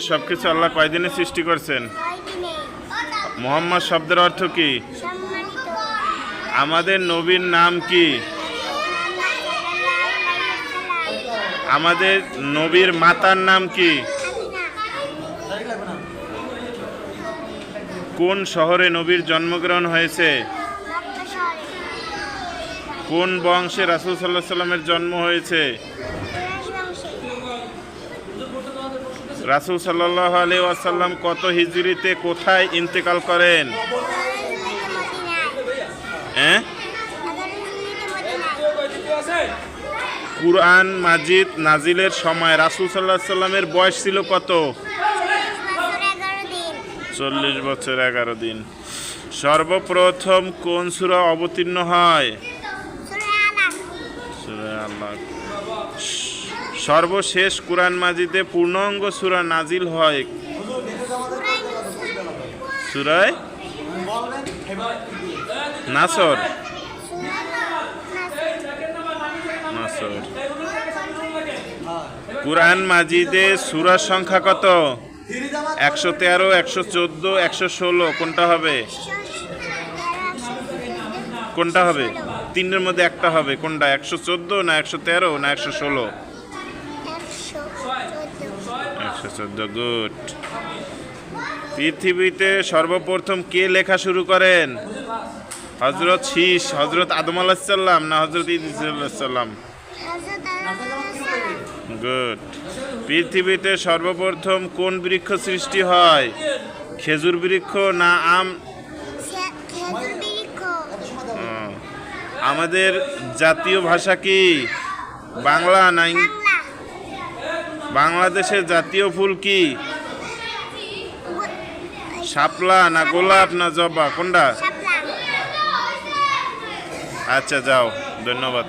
সবকিছু আল্লাহ কয়দিনে সৃষ্টি করছেন? মুহাম্মদ শব্দের অর্থ কি? আমাদের নবীর নাম কি? আমাদের নবীর মাতার নাম কি? কোন শহরে নবীর জন্মগ্রহণ হয়েছে? কোন বংশে রাসূল সাল্লাল্লাহু আলাইহি সাল্লামের জন্ম হয়েছে? রাসূল সাল্লাল্লাহু আলাইহি ওয়াসাল্লাম কত হিজরিতে কোথায় ইন্তেকাল করেন? কুরআন মাজিদ নাজিলের সময় রাসূল সাল্লাল্লাহু আলাইহি সাল্লামের বয়স ছিল কত? 40 বছর 11 দিন। সর্বপ্রথম কোন সূরা অবতীর্ণ হয়? সূরা আলাক। সর্বশেষ কুরআন মাজিদে পূর্ণাঙ্গ সূরা নাজিল হয় সূরা নাসর। কুরআন মাজিদে সূরার সংখ্যা কত? 113, 114, 116। কোনটা হবে? কোনটা হবে? তিনের মধ্যে একটা হবে। কোনটা? 114 না 113 না 116? 114। গুড। পৃথিবীতে সর্বপ্রথম কে লেখা শুরু করেন? হযরত শীস, হযরত আদম আলাইহিস সালাম না হযরত ইদ্রিস আলাইহিস সালাম? গুড। পৃথিবীতে সর্বপ্রথম কোন বৃক্ষ সৃষ্টি হয়? খেজুর বৃক্ষ না আম? আমাদের জাতীয় ভাষা কি? বাংলা না? বাংলাদেশের জাতীয় ফুল কি? শাপলা না গোলাপ না জবা? কোনটা? আচ্ছা, যাও। ধন্যবাদ।